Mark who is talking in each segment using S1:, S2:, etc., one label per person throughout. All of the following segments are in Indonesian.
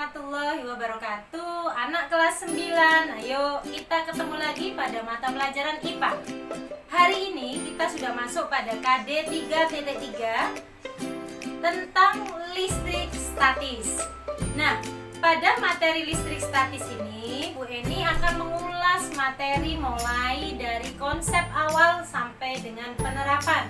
S1: warahmatullahi wabarakatuh. Anak kelas 9, ayo kita ketemu lagi pada mata pelajaran IPA. Hari ini kita sudah masuk pada KD 3.3 tentang listrik statis. Nah, pada materi listrik statis ini Bu Eni akan mengulas materi mulai dari konsep awal sampai dengan penerapan.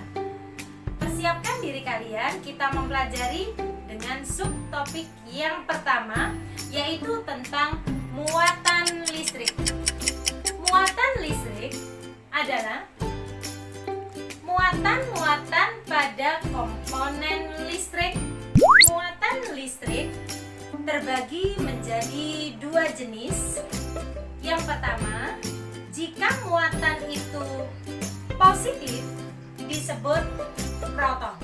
S1: Persiapkan diri kalian, kita mempelajari dengan subtopik yang pertama, yaitu tentang muatan listrik. Muatan listrik adalah muatan-muatan pada komponen listrik. Muatan listrik terbagi menjadi dua jenis. Yang pertama, jika muatan itu positif disebut proton.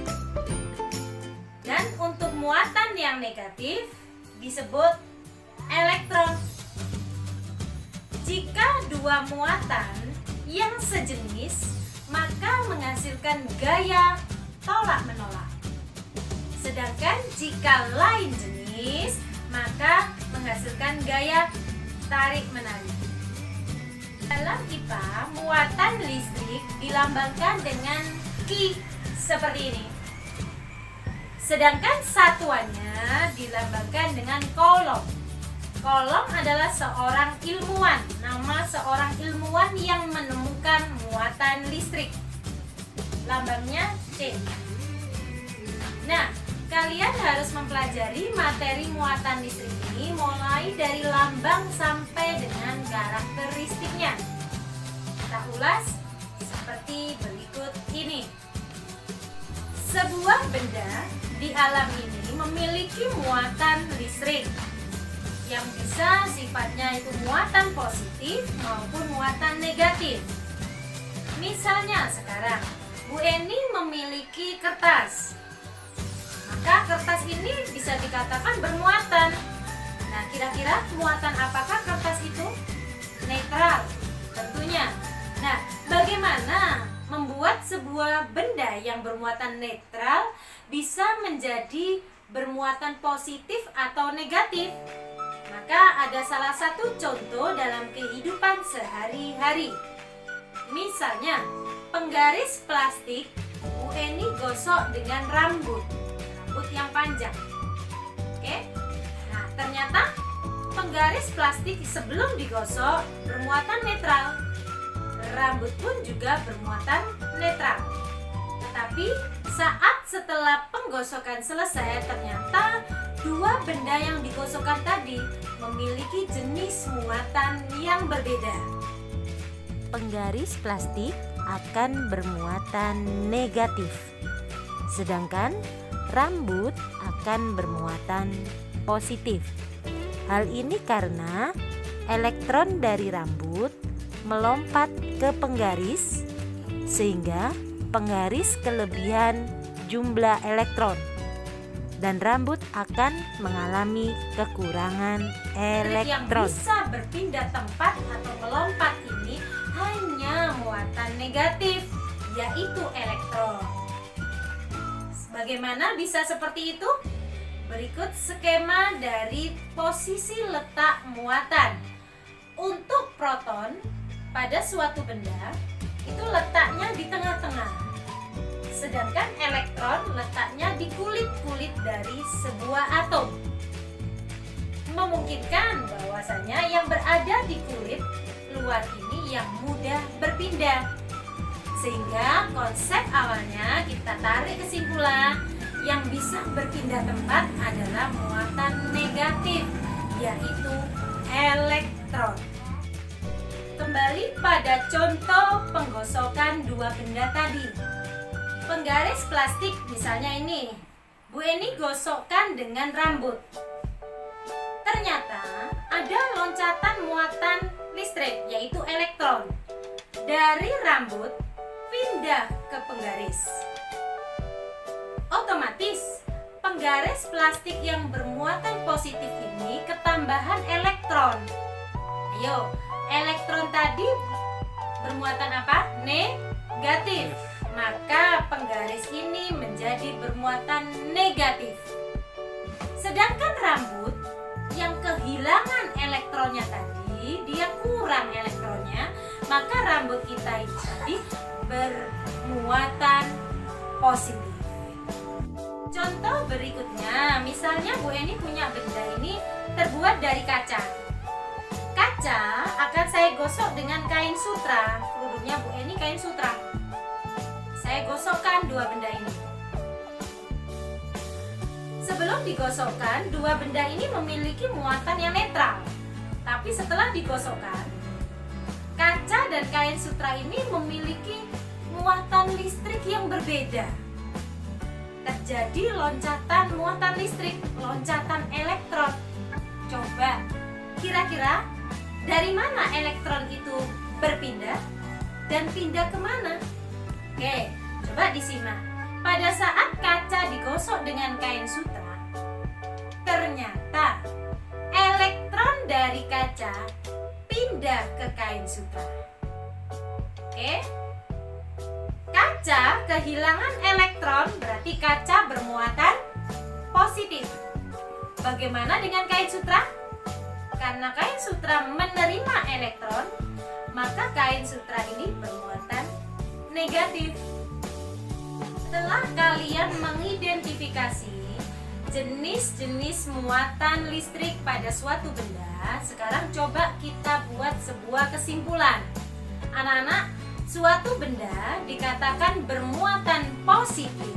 S1: Dan untuk muatan yang negatif disebut elektron. Jika dua muatan yang sejenis, maka menghasilkan gaya tolak-menolak. Sedangkan jika lain jenis, maka menghasilkan gaya tarik-menarik. Dalam IPA, muatan listrik dilambangkan dengan Ki seperti ini. Sedangkan satuannya dilambangkan dengan kolom. Kolom adalah seorang ilmuwan, nama seorang ilmuwan yang menemukan muatan listrik. Lambangnya C. Nah, kalian harus mempelajari materi muatan listrik ini mulai dari lambang sampai dengan karakteristiknya. Kita ulas seperti berikut ini. Sebuah benda di alam ini memiliki muatan listrik yang bisa sifatnya itu muatan positif maupun muatan negatif. Misalnya sekarang Bu Eni memiliki kertas, maka kertas ini bisa dikatakan bermuatan. Nah, kira-kira muatan apakah kertas itu? Netral tentunya. Nah, bagaimana membuat sebuah benda yang bermuatan netral bisa menjadi bermuatan positif atau negatif? Maka ada salah satu contoh dalam kehidupan sehari-hari. Misalnya, penggaris plastik Bu Eni gosok dengan rambut yang panjang. Oke. Nah, ternyata penggaris plastik sebelum digosok bermuatan netral. Rambut pun juga bermuatan netral. Tetapi saat setelah penggosokan selesai, ternyata dua benda yang digosokkan tadi memiliki jenis muatan yang berbeda. Penggaris plastik akan bermuatan negatif, sedangkan rambut akan bermuatan positif. Hal ini karena elektron dari rambut melompat ke penggaris sehingga penggaris kelebihan jumlah elektron dan rambut akan mengalami kekurangan elektron. Yang bisa berpindah tempat atau melompat ini hanya muatan negatif, yaitu elektron. Bagaimana bisa seperti itu? Berikut skema dari posisi letak muatan. Untuk proton pada suatu benda itu letaknya di tengah-tengah, sedangkan elektron letaknya di kulit-kulit dari sebuah atom. Memungkinkan bahwasanya yang berada di kulit luar ini yang mudah berpindah. Sehingga konsep awalnya kita tarik kesimpulan yang bisa berpindah tempat adalah muatan negatif, yaitu elektron. Kembali pada contoh penggosokan dua benda tadi. Penggaris plastik misalnya ini, Bu Eni gosokkan dengan rambut. Ternyata ada loncatan muatan listrik, yaitu elektron, dari rambut pindah ke penggaris. Otomatis penggaris plastik yang bermuatan positif ini ketambahan elektron. Ayo, elektron tadi bermuatan apa? Negatif. Maka penggaris ini menjadi bermuatan negatif. Sedangkan rambut yang dia kurang elektronnya, maka rambut kita itu tadi bermuatan positif. Contoh berikutnya, misalnya Bu Eni punya benda ini terbuat dari kaca. Kaca akan saya gosok dengan kain sutra. Kerudungnya Bu Eni kain sutra. Saya gosokkan dua benda ini. Sebelum digosokkan, dua benda ini memiliki muatan yang netral. Tapi setelah digosokkan, kaca dan kain sutra ini memiliki muatan listrik yang berbeda. Terjadi loncatan muatan listrik, loncatan elektron. Coba, kira-kira dari mana elektron itu berpindah dan pindah kemana? Oke, coba disimak. Pada saat kaca digosok dengan kain sutra, ternyata elektron dari kaca pindah ke kain sutra. Oke, kaca kehilangan elektron, berarti kaca bermuatan positif. Bagaimana dengan kain sutra? Karena kain sutra menerima elektron, maka kain sutra ini bermuatan negatif. Setelah kalian mengidentifikasi jenis-jenis muatan listrik pada suatu benda, sekarang coba kita buat sebuah kesimpulan. Anak-anak, suatu benda dikatakan bermuatan positif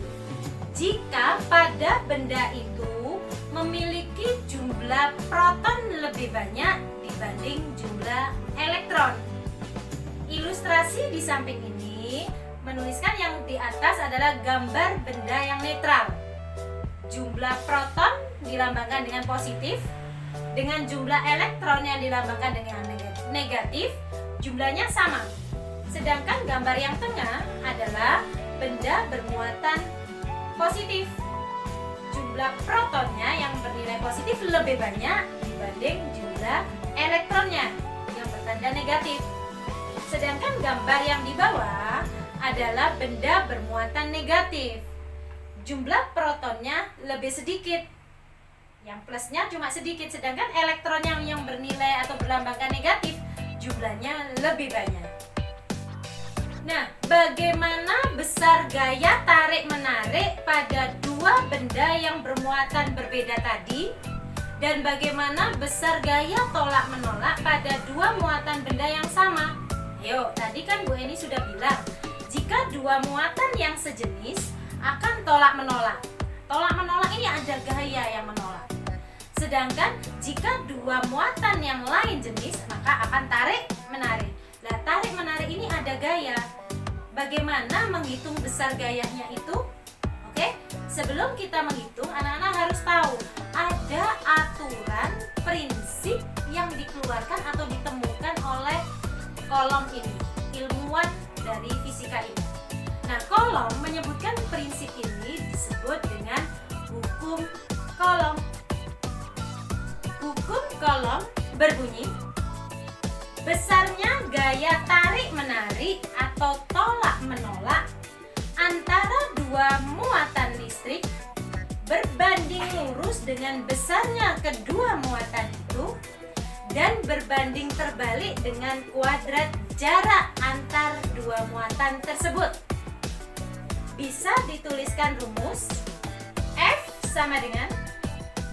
S1: jika pada benda itu memiliki jumlah proton lebih banyak dibanding jumlah elektron. Ilustrasi di samping ini menuliskan yang di atas adalah gambar benda yang netral. Jumlah proton dilambangkan dengan positif, dengan jumlah elektron yang dilambangkan dengan negatif, jumlahnya sama. Sedangkan gambar yang tengah adalah benda bermuatan positif. Jumlah protonnya yang bernilai positif lebih banyak dibanding jumlah elektronnya yang bertanda negatif. Sedangkan gambar yang di bawah adalah benda bermuatan negatif. Jumlah protonnya lebih sedikit. Yang plusnya cuma sedikit, sedangkan elektron yang bernilai atau berlambangkan negatif jumlahnya lebih banyak. Nah, bagaimana besar gaya tarik-menarik pada dua benda yang bermuatan berbeda tadi? Dan bagaimana besar gaya tolak-menolak pada dua muatan benda yang sama? Ayo, tadi kan Bu Eni sudah bilang, jika dua muatan yang sejenis akan tolak-menolak. Tolak-menolak ini ada gaya yang menolak. Sedangkan jika dua muatan yang lain jenis, maka akan tarik-menarik. Nah, tarik-menarik ini ada gaya. Bagaimana menghitung besar gayanya itu? Oke, sebelum kita menghitung, anak-anak harus tahu ada aturan prinsip yang dikeluarkan atau ditemukan oleh Coulomb ini, ilmuwan dari fisika ini. Nah, Coulomb menyebutkan prinsip ini disebut dengan hukum Coulomb. Hukum Coulomb berbunyi, besarnya gaya tarik-menarik atau tolak-menolak antara dua muatan listrik berbanding lurus dengan besarnya kedua muatan itu dan berbanding terbalik dengan kuadrat jarak antar dua muatan tersebut. Bisa dituliskan rumus F sama dengan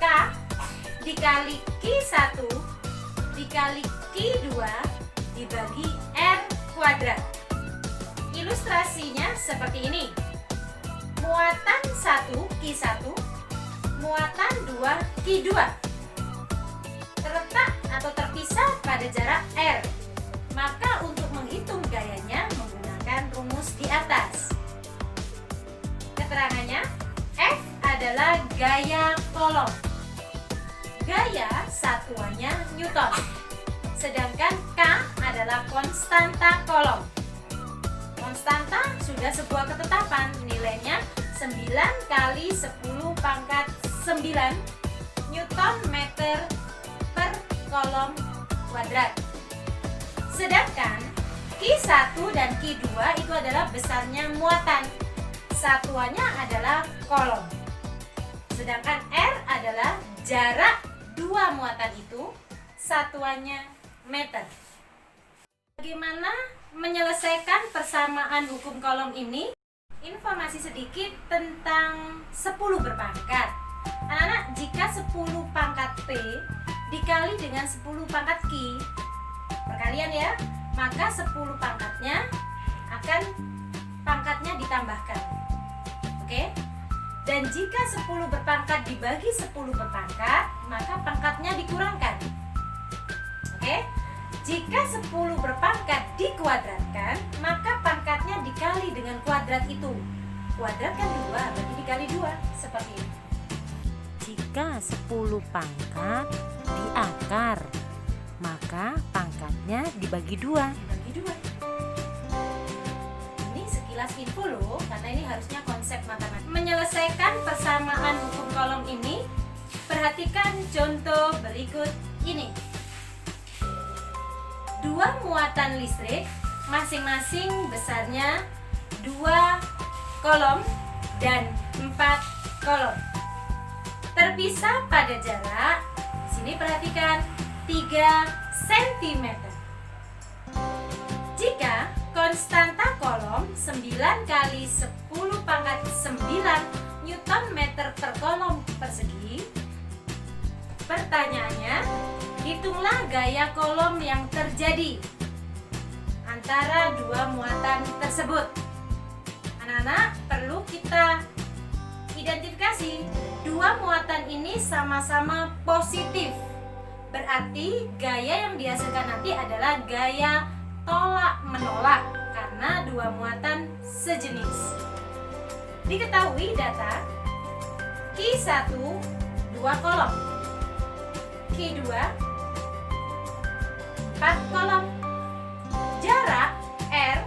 S1: K dikali Q1 dikali Q2 dibagi R kuadrat. Ilustrasinya seperti ini. Muatan 1 Q1, muatan 2 Q2 terletak atau terpisah pada jarak R. Maka untuk menghitung gayanya menggunakan rumus di atas. Keterangannya, F adalah gaya Coulomb. Gaya satuannya Newton. Sedangkan K adalah konstanta Coulomb. Konstanta sudah sebuah ketetapan, nilainya 9 kali 10 pangkat 9 Newton meter per Coulomb kuadrat. Sedangkan Q1 dan Q2 itu adalah besarnya muatan. Satuannya adalah Coulomb. Sedangkan R adalah jarak dua muatan itu, satuannya meter. Bagaimana menyelesaikan persamaan hukum kolom ini? Informasi sedikit tentang 10 berpangkat. Anak-anak, jika 10 pangkat P dikali dengan 10 pangkat Q, perkalian ya, maka 10 pangkatnya akan pangkatnya ditambahkan. Oke? Dan jika 10 berpangkat dibagi 10 berpangkat, maka pangkatnya dikurangkan. Oke? Jika 10 berpangkat dikuadratkan, maka pangkatnya dikali dengan kuadrat itu. Kuadrat kan 2, berarti dikali 2, seperti ini.
S2: Jika 10 pangkat diakar, maka pangkatnya dibagi 2.
S1: Dibagi 2. Ini sekilas info loh, karena ini harusnya konsep matematika. Menyelesaikan persamaan hukum kolom ini, perhatikan contoh berikut ini. 2 muatan listrik masing-masing besarnya 2 kolom dan 4 kolom. Terpisah pada jarak, sini perhatikan, 3 cm. Jika konstanta kolom 9 kali 10 pangkat 9 Newton meter per kolom persegi, pertanyaannya, hitunglah gaya kolom yang terjadi antara 2 muatan tersebut. Anak-anak, perlu kita identifikasi 2 muatan ini sama-sama positif. Berarti gaya yang dihasilkan nanti adalah gaya tolak-menolak karena 2 muatan sejenis. Diketahui data Q1 2 kolom, Q2 4 kolom, jarak R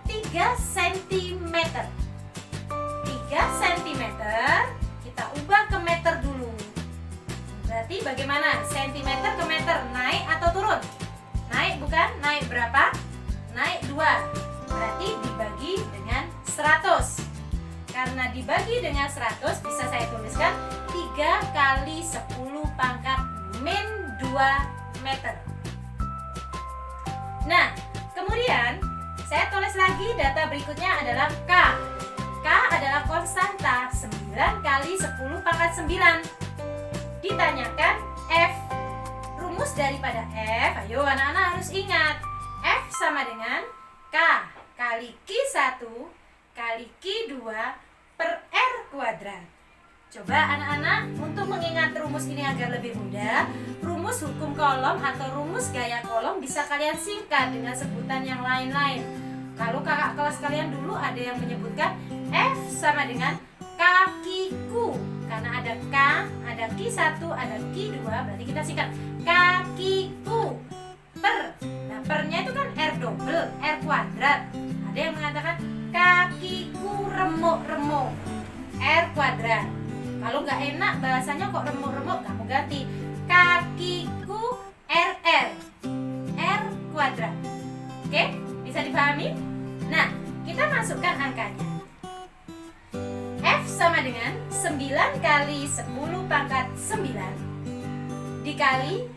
S1: 3 cm. 3 cm kita ubah ke meter dulu. Berarti bagaimana? Centimeter ke meter, naik atau turun? Naik bukan? Naik berapa? Naik 2. Berarti dibagi dengan 100. Karena dibagi dengan 100 bisa saya tuliskan 3 kali 10 pangkat min 2 meter. Nah, kemudian saya tulis lagi data berikutnya adalah K. K adalah konstanta 9 kali 10 pangkat 9. Ditanyakan F. Rumus daripada F, ayo anak-anak harus ingat. F sama dengan K kali Q1 kali Q2 per R kuadrat. Coba anak-anak, untuk mengingat rumus ini agar lebih mudah, rumus hukum kolom atau rumus gaya kolom bisa kalian singkat dengan sebutan yang lain-lain. Kalau kakak kelas kalian dulu ada yang menyebutkan F sama dengan kakiku. Karena ada K, ada Q1, ada Q2, berarti kita singkat kakiku per. Nah, pernya itu kan R double, R kuadrat. Ada yang mengatakan kakiku remuk-remuk, R kuadrat. Kalau nggak enak bahasanya kok remuk-remuk, kamu ganti kakiku RR, R kuadrat. Oke, bisa dipahami? Nah, kita masukkan angkanya. F sama dengan 9 kali 10 pangkat 9 dikali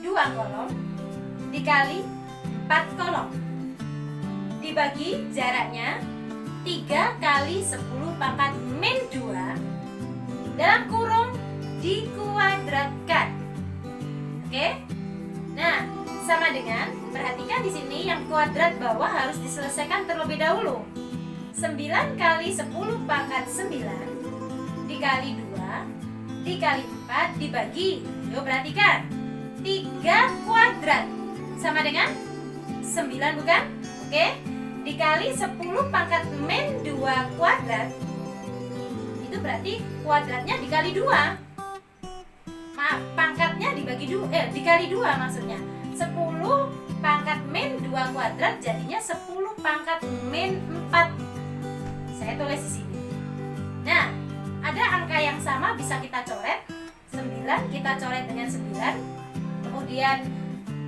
S1: 2 kolom dikali 4 kolom dibagi jaraknya 3 kali 10 pangkat min 2 dalam kurung dikuadratkan. Oke? Nah, sama dengan, perhatikan di sini yang kuadrat bawah harus diselesaikan terlebih dahulu. 9 kali 10 pangkat 9 dikali 2 dikali 4 dibagi. Yuk perhatikan. 3 kuadrat sama dengan 9 bukan? Oke? Dikali 10 pangkat min 2 kuadrat. Itu berarti kuadratnya dikali 2. Maaf, pangkatnya dikali 2 maksudnya. 10 pangkat min 2 kuadrat jadinya 10 pangkat min 4. Saya tulis di sini. Nah, ada angka yang sama bisa kita coret. 9 kita coret dengan 9. Kemudian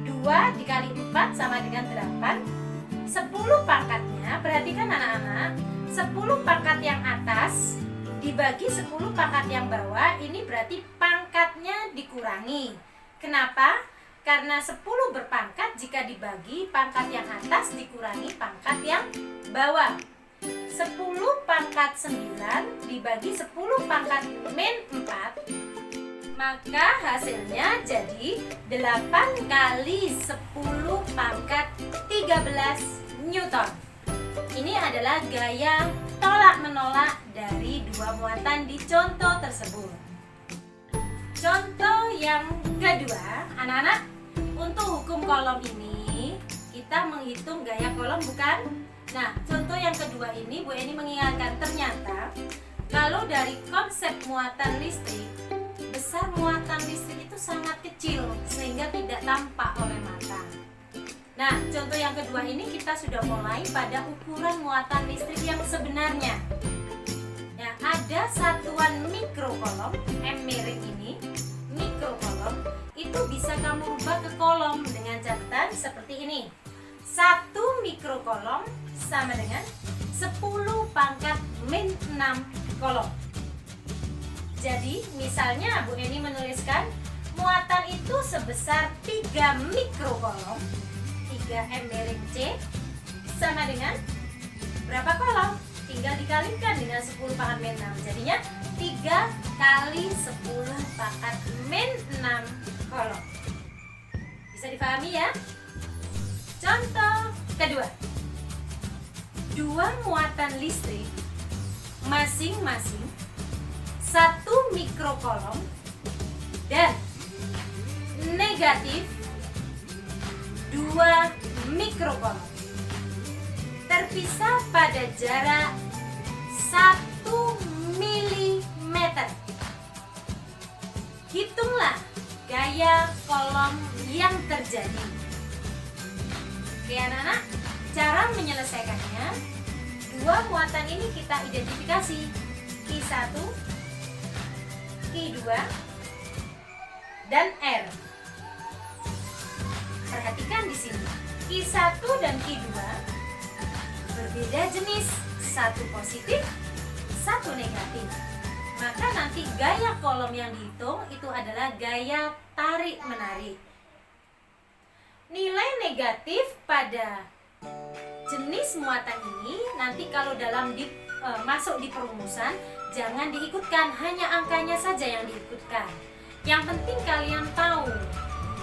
S1: 2 dikali 4 sama dengan 8. 10 pangkatnya, perhatikan anak-anak, 10 pangkat yang atas dibagi 10 pangkat yang bawah, ini berarti pangkatnya dikurangi. Kenapa? Karena 10 berpangkat, jika dibagi, pangkat yang atas dikurangi pangkat yang bawah. 10 pangkat 9 dibagi 10 pangkat min 4, maka hasilnya jadi 8 kali 10 pangkat 13 Newton. Ini adalah gaya tolak-menolak dari dua muatan di contoh tersebut. Contoh yang kedua, anak-anak, untuk hukum kolom ini kita menghitung gaya kolom, bukan? Nah, contoh yang kedua ini Bu Eni mengingatkan, ternyata kalau dari konsep muatan listrik, besar muatan listrik itu sangat kecil sehingga tidak tampak oleh mata. Nah, contoh yang kedua ini kita sudah mulai pada ukuran muatan listrik yang sebenarnya. Ya, ada satuan mikrokolom, M miring ini, mikrokolom, itu bisa kamu ubah ke kolom dengan catatan seperti ini. 1 mikrokolom sama dengan 10 pangkat min 6 kolom. Jadi misalnya Bu Eni menuliskan muatan itu sebesar 3 mikrokolom, 3 M miring C, sama dengan berapa kolom? Tinggal dikalikan dengan 10 pangkat min 6. Jadinya 3 kali 10 pangkat min 6 kolom. Bisa dipahami ya? Contoh kedua, dua muatan listrik masing-masing 1 mikrokolom dan negatif 2 mikrokolom terpisah pada jarak 1 mm. Hitunglah gaya kolom yang terjadi. Oke anak-anak, cara menyelesaikannya, dua muatan ini kita identifikasi, Q1, Q2, dan R. Perhatikan di sini, Q1 dan Q2 berbeda jenis, satu positif, satu negatif. Maka nanti gaya kolom yang dihitung itu adalah gaya tarik-menarik. Nilai negatif pada jenis muatan ini nanti kalau masuk di perumusan jangan diikutkan, hanya angkanya saja yang diikutkan. Yang penting kalian tahu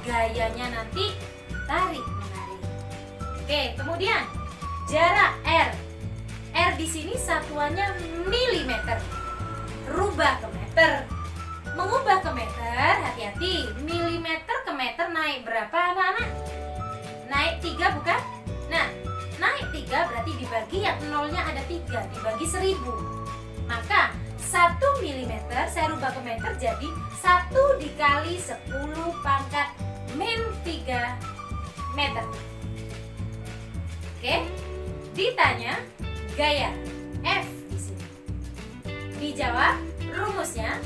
S1: gayanya nanti tarik menarik. Oke, kemudian jarak R. R di sini satuannya milimeter. Rubah ke meter. Mengubah ke meter, hati-hati. Milimeter ke meter naik berapa anak-anak? Naik 3 bukan? Nah, naik 3 berarti dibagi yang nolnya ada 3, dibagi 1000. Maka 1 mm saya rubah ke meter jadi 1 dikali 10 pangkat min 3 meter. Oke, ditanya gaya F di sini. Dijawab rumusnya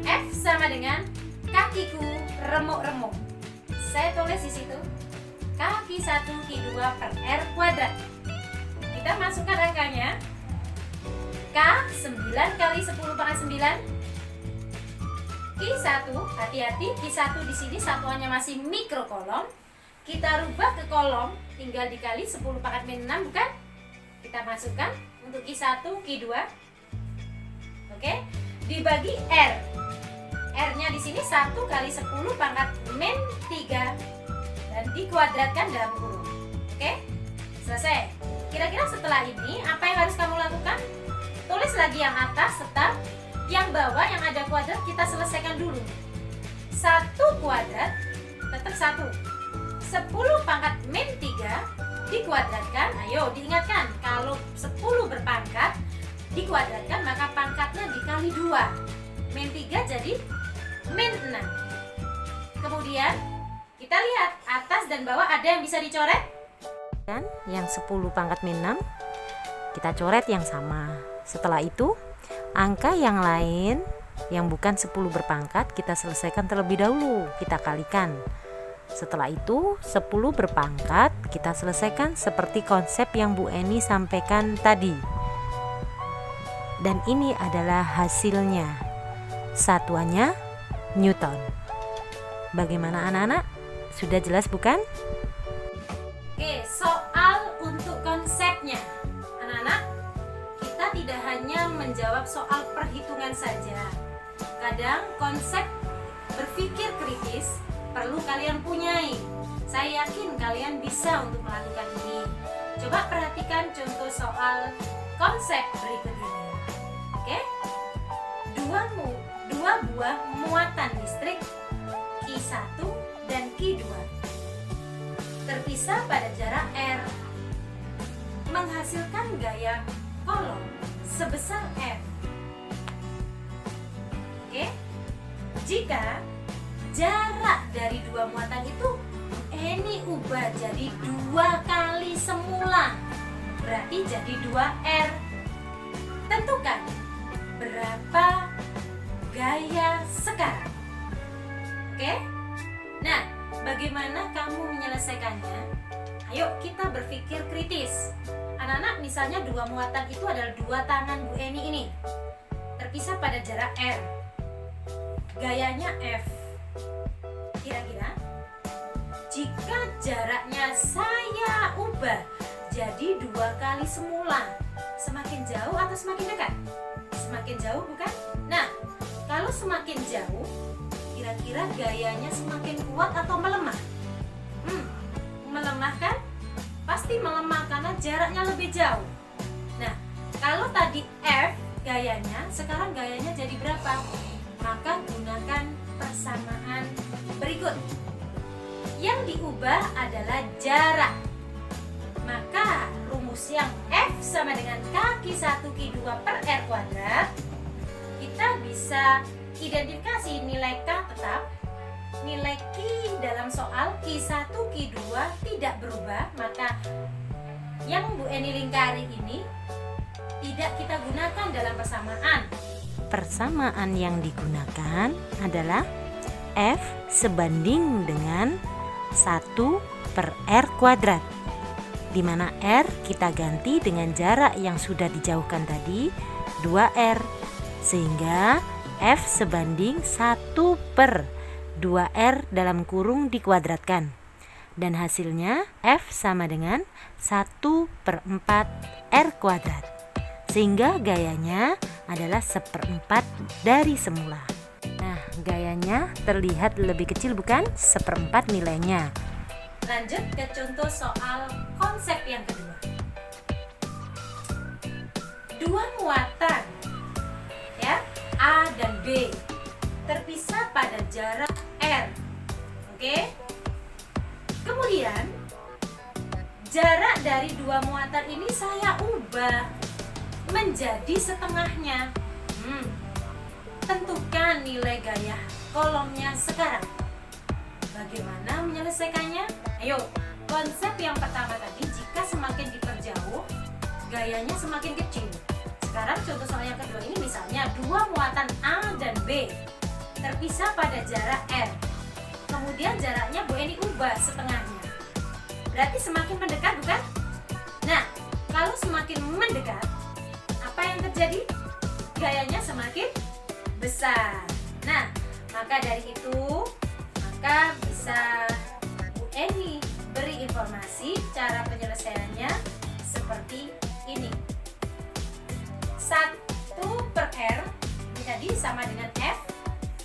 S1: F sama dengan kakiku remuk-remuk. Saya tulis di situ kaki 1 Q2 per R kuadrat. Kita masukkan angkanya. K 9 kali 10 pangkat 9. Q1, hati-hati, Q1 di sini satuannya masih mikrokolom. Kita rubah ke kolom, tinggal dikali 10 pangkat min 6 bukan? Kita masukkan untuk Q1, Q2. Oke, dibagi R. R-nya di sini 1 kali 10 pangkat min 3 dan dikuadratkan dalam kurung. Oke, selesai. Kira-kira setelah ini apa yang harus kamu lakukan? Tulis lagi yang atas tetap, yang bawah yang ada kuadrat kita selesaikan dulu. 1 kuadrat tetap 1. 10 pangkat min 3 dikuadratkan. Ayo diingatkan, kalau 10 berpangkat dikuadratkan maka pangkatnya dikali 2. Min 3 jadi min 6. Kemudian kita lihat atas dan bawah ada yang bisa dicoret.
S2: Dan yang 10 pangkat min 6 kita coret yang sama. Setelah itu angka yang lain yang bukan 10 berpangkat kita selesaikan terlebih dahulu, kita kalikan. Setelah itu 10 berpangkat kita selesaikan seperti konsep yang Bu Eni sampaikan tadi. Dan ini adalah hasilnya. Satuannya Newton. Bagaimana anak-anak? Sudah jelas bukan?
S1: Oke, soal untuk konsepnya. Anak-anak, kita tidak hanya menjawab soal perhitungan saja. Kadang konsep berpikir kritis perlu kalian punyai. Saya yakin kalian bisa untuk melakukan ini. Coba perhatikan contoh soal konsep berikut ini. Oke? Dua buah muatan listrik Q1 dan Q2 terpisah pada jarak R, menghasilkan gaya kolom sebesar F. Oke? Jika jarak dari dua muatan itu ini ubah jadi 2 kali semula, berarti jadi 2R. Tentukan berapa gaya sekarang. Oke? Nah, bagaimana kamu menyelesaikannya? Ayo kita berpikir kritis. Anak-anak, misalnya dua muatan itu adalah dua tangan Bu Eni ini, terpisah pada jarak R. Gayanya F. Kira-kira jika jaraknya saya ubah jadi 2 kali semula, semakin jauh atau semakin dekat? Semakin jauh bukan? Nah, kalau semakin jauh, kira-kira gayanya semakin kuat atau melemah? Melemah kan? Pasti melemah karena jaraknya lebih jauh. Nah, kalau tadi F gayanya, sekarang gayanya jadi berapa? Maka gunakan persamaan berikut. Yang diubah adalah jarak. Maka rumus yang F sama dengan kaki 1 Q2 per R kuadrat, kita bisa identifikasi nilai K tetap. Nilai Q dalam soal Q1 Q2 tidak berubah, maka yang Bu Eni lingkari ini tidak kita gunakan dalam persamaan.
S2: Persamaan yang digunakan adalah F sebanding dengan 1 per R kuadrat, di mana R kita ganti dengan jarak yang sudah dijauhkan tadi 2R, sehingga F sebanding 1 per 2R dalam kurung dikuadratkan, dan hasilnya F sama dengan 1 per 4 R kuadrat, sehingga gayanya adalah 1/4 dari semula. Nah, gayanya terlihat lebih kecil bukan? 1/4 nilainya.
S1: Lanjut ke contoh soal konsep yang kedua. Dua muatan ya, A dan B terpisah pada jarak R. Oke? Kemudian jarak dari dua muatan ini saya ubah menjadi setengahnya. Tentukan nilai gaya kolomnya sekarang. Bagaimana menyelesaikannya? Ayo, konsep yang pertama tadi, jika semakin diperjauh, gayanya semakin kecil. Sekarang contoh soal yang kedua ini, misalnya dua muatan A dan B terpisah pada jarak R. Kemudian jaraknya Bu Eni ubah setengahnya. Berarti semakin mendekat bukan? Nah, kalau semakin mendekat, apa yang terjadi? Gayanya semakin besar. Nah, maka dari itu, maka bisa Bu Eni beri informasi cara penyelesaiannya seperti ini. 1 per R ini tadi sama dengan F.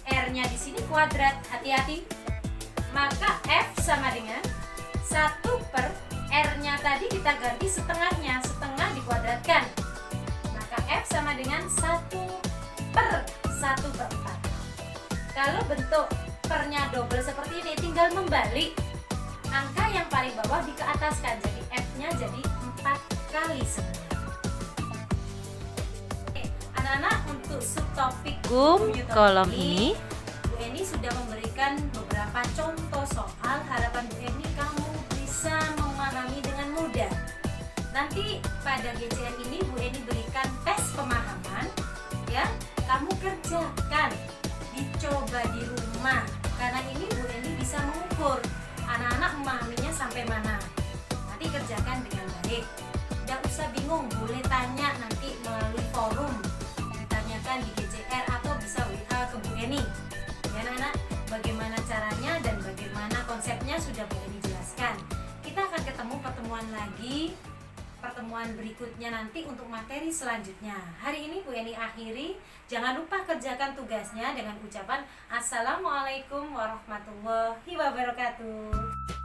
S1: R-nya di sini kuadrat, hati-hati. Maka F sama dengan 1 per R-nya tadi kita ganti setengahnya, setengah dikuadratkan. Maka F sama dengan 1 per 1/4. Kalau bentuk pernya double seperti ini, tinggal membalik angka yang paling bawah dikeataskan, jadi F-nya jadi 4 kali semula. Anak-anak, untuk subtopik
S2: kolom ini
S1: Bu Eni sudah memberikan beberapa contoh soal. Harapan Bu Eni kamu bisa memahami dengan mudah. Nanti pada GCR ini Bu Eni berikan tes pemahaman, ya. Kamu kerjakan, dicoba di rumah, karena ini Bu Eni bisa mengukur anak-anak memahaminya sampai mana. Nanti kerjakan dengan baik. Tidak usah bingung, boleh tanya nanti melalui forum, ditanyakan di GCR atau bisa WA ke Bu Eni. Ya anak-anak, bagaimana caranya dan bagaimana konsepnya pertemuan lagi, pertemuan berikutnya nanti untuk materi selanjutnya. Hari ini Bu Eni akhiri. Jangan lupa kerjakan tugasnya dengan ucapan Assalamualaikum warahmatullahi wabarakatuh.